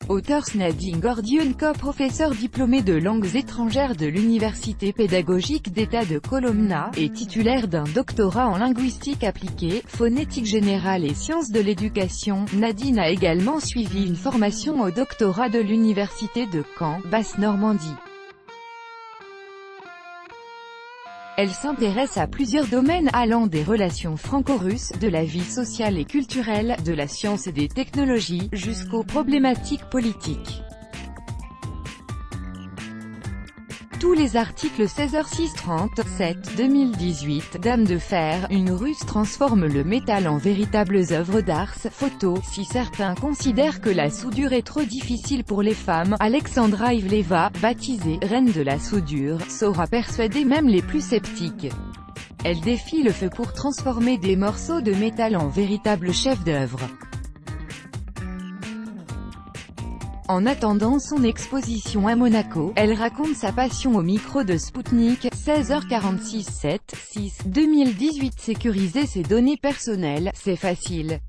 Auteur Nadine Gordienko, professeur diplômé de langues étrangères de l'Université pédagogique d'État de Kolomna, et titulaire d'un doctorat en linguistique appliquée, phonétique générale et sciences de l'éducation. Nadine a également suivi une formation au doctorat de l'Université de Caen, Basse-Normandie. Elle s'intéresse à plusieurs domaines allant des relations franco-russes, de la vie sociale et culturelle, de la science et des technologies, jusqu'aux problématiques politiques. Tous les articles 16h637, 2018, Dame de fer, une Russe transforme le métal en véritables œuvres d'art. Photo. Si certains considèrent que la soudure est trop difficile pour les femmes, Alexandra Ivleva, baptisée « reine de la soudure », saura persuader même les plus sceptiques. Elle défie le feu pour transformer des morceaux de métal en véritables chefs-d'œuvre. En attendant son exposition à Monaco, elle raconte sa passion au micro de Spoutnik. 16h46 6 2018. Sécuriser ses données personnelles, c'est facile.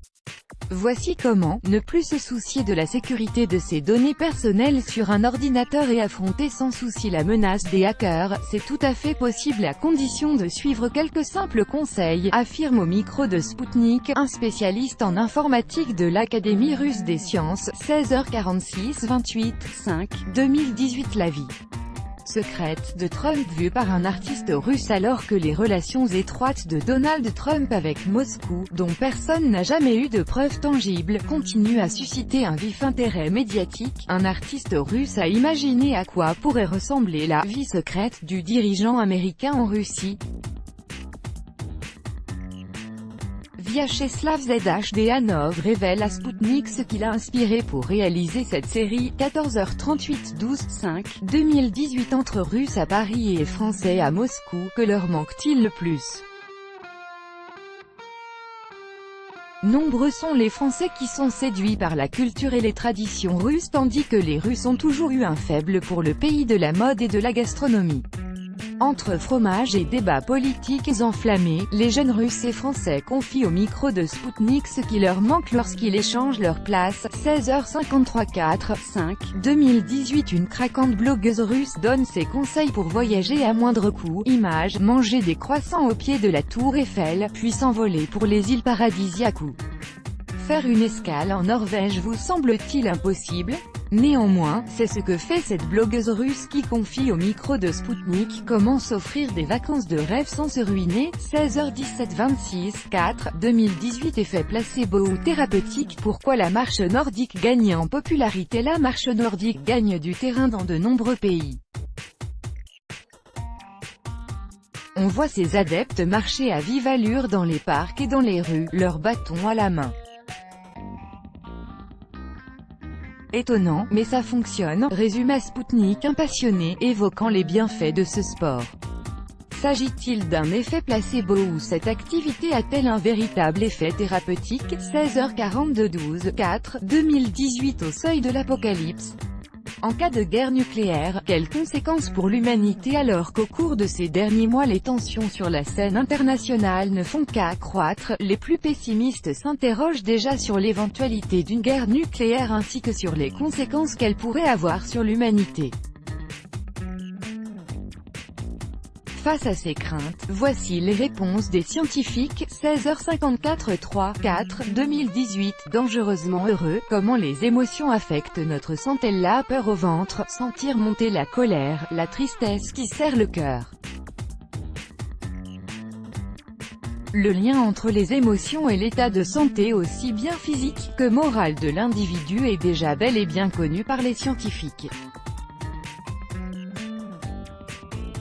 Voici comment ne plus se soucier de la sécurité de ses données personnelles sur un ordinateur et affronter sans souci la menace des hackers. C'est tout à fait possible à condition de suivre quelques simples conseils, affirme au micro de Spoutnik un spécialiste en informatique de l'Académie russe des sciences. 16h46 28 5 2018. La vie secrète de Trump vue par un artiste russe. Alors que les relations étroites de Donald Trump avec Moscou, dont personne n'a jamais eu de preuves tangibles, continuent à susciter un vif intérêt médiatique, un artiste russe a imaginé à quoi pourrait ressembler la vie secrète du dirigeant américain en Russie. Vyacheslav Zdhanov révèle à Spoutnik ce qui l'a inspiré pour réaliser cette série. 14h38 12 5 2018. Entre Russes à Paris et Français à Moscou, que leur manque-t-il le plus? Nombreux sont les Français qui sont séduits par la culture et les traditions russes, tandis que les Russes ont toujours eu un faible pour le pays de la mode et de la gastronomie. Entre fromage et débats politiques enflammés, les jeunes Russes et Français confient au micro de Spoutnik ce qui leur manque lorsqu'ils échangent leur place. 16h53 4 5 2018. Une craquante blogueuse russe donne ses conseils pour voyager à moindre coût. Images. Manger des croissants au pied de la tour Eiffel, puis s'envoler pour les îles paradisiaques ou faire une escale en Norvège vous semble-t-il impossible? Néanmoins, c'est ce que fait cette blogueuse russe qui confie au micro de Spoutnik comment s'offrir des vacances de rêve sans se ruiner. 16h17 26 4 2018. Effet placebo ou thérapeutique. Pourquoi la marche nordique gagne en popularité? La marche nordique gagne du terrain dans de nombreux pays. On voit ses adeptes marcher à vive allure dans les parcs et dans les rues, leurs bâtons à la main. Étonnant, mais ça fonctionne, résume à Spoutnik un passionné, évoquant les bienfaits de ce sport. S'agit-il d'un effet placebo ou cette activité a-t-elle un véritable effet thérapeutique? 16h42 12 4 2018. Au seuil de l'apocalypse. En cas de guerre nucléaire, quelles conséquences pour l'humanité? Alors qu'au cours de ces derniers mois les tensions sur la scène internationale ne font qu'accroître, les plus pessimistes s'interrogent déjà sur l'éventualité d'une guerre nucléaire ainsi que sur les conséquences qu'elle pourrait avoir sur l'humanité. Face à ces craintes, voici les réponses des scientifiques. 16h54 3 4 2018. Dangereusement heureux, comment les émotions affectent notre santé? La peur au ventre, sentir monter la colère, la tristesse qui serre le cœur. Le lien entre les émotions et l'état de santé aussi bien physique que moral de l'individu est déjà bel et bien connu par les scientifiques.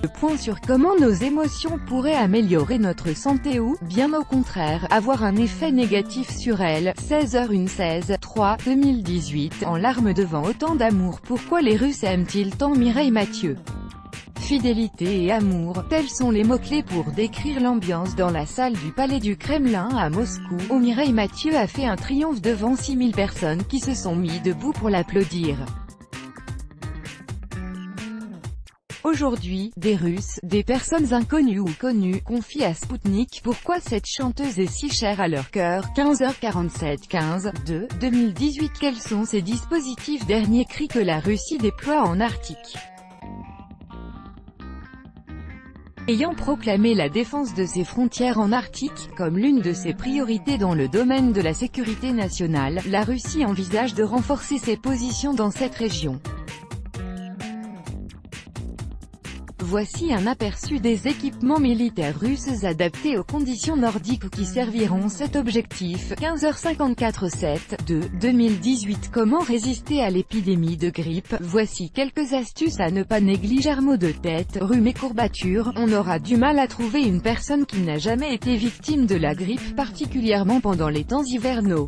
Le point sur comment nos émotions pourraient améliorer notre santé ou, bien au contraire, avoir un effet négatif sur elles. 16h16 3 2018. En larmes devant autant d'amour. Pourquoi les Russes aiment-ils tant Mireille Mathieu? Fidélité et amour, tels sont les mots-clés pour décrire l'ambiance dans la salle du Palais du Kremlin à Moscou, où Mireille Mathieu a fait un triomphe devant 6000 personnes qui se sont mis debout pour l'applaudir. Aujourd'hui, des Russes, des personnes inconnues ou connues, confient à Sputnik pourquoi cette chanteuse est si chère à leur cœur. 15h47 2018. Quels sont ces dispositifs? Dernier cri que la Russie déploie en Arctique. Ayant proclamé la défense de ses frontières en Arctique, comme l'une de ses priorités dans le domaine de la sécurité nationale, la Russie envisage de renforcer ses positions dans cette région. Voici un aperçu des équipements militaires russes adaptés aux conditions nordiques qui serviront cet objectif. 15h54 2018. Comment résister à l'épidémie de grippe? Voici quelques astuces à ne pas négliger. Maux de tête, rhume et courbatures. On aura du mal à trouver une personne qui n'a jamais été victime de la grippe, particulièrement pendant les temps hivernaux.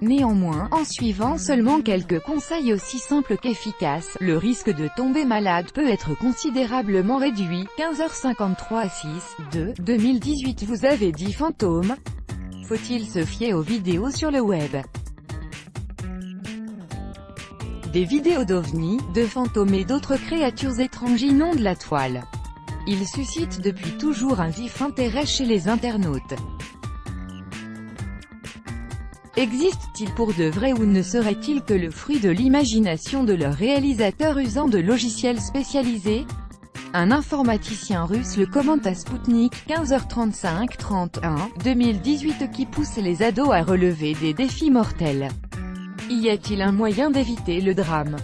Néanmoins, en suivant seulement quelques conseils aussi simples qu'efficaces, le risque de tomber malade peut être considérablement réduit. 15h53 2018. Vous avez dit fantôme? Faut-il se fier aux vidéos sur le web? Des vidéos d'ovnis, de fantômes et d'autres créatures étranges inondent la toile. Ils suscitent depuis toujours un vif intérêt chez les internautes. Existe-t-il pour de vrai ou ne serait-il que le fruit de l'imagination de leurs réalisateurs usant de logiciels spécialisés? Un informaticien russe le commente à Sputnik. 15h35 2018. Qui pousse les ados à relever des défis mortels? Y a-t-il un moyen d'éviter le drame?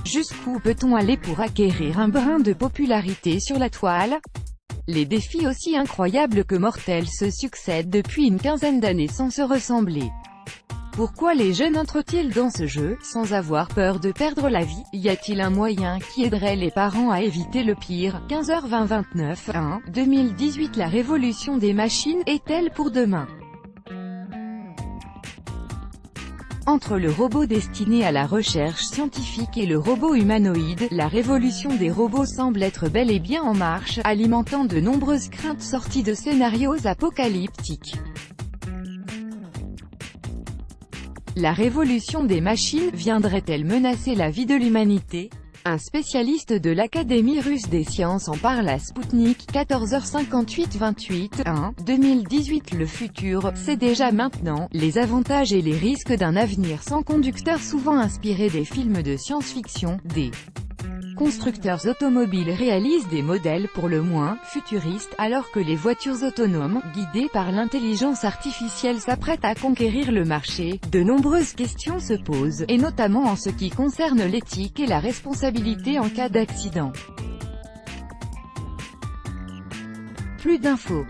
Jusqu'où peut-on aller pour acquérir un brin de popularité sur la toile? Les défis aussi incroyables que mortels se succèdent depuis une quinzaine d'années sans se ressembler. Pourquoi les jeunes entrent-ils dans ce jeu, sans avoir peur de perdre la vie? Y a-t-il un moyen qui aiderait les parents à éviter le pire? 15h29 2018. La révolution des machines est-elle pour demain? Entre le robot destiné à la recherche scientifique et le robot humanoïde, la révolution des robots semble être bel et bien en marche, alimentant de nombreuses craintes sorties de scénarios apocalyptiques. La révolution des machines viendrait-elle menacer la vie de l'humanité? Un spécialiste de l'Académie russe des sciences en parle à Sputnik. 14h58 2018. Le futur, c'est déjà maintenant. Les avantages et les risques d'un avenir sans conducteur, souvent inspiré des films de science-fiction. Des constructeurs automobiles réalisent des modèles pour le moins futuristes, alors que les voitures autonomes, guidées par l'intelligence artificielle, s'apprêtent à conquérir le marché. De nombreuses questions se posent, et notamment en ce qui concerne l'éthique et la responsabilité en cas d'accident. Plus d'infos.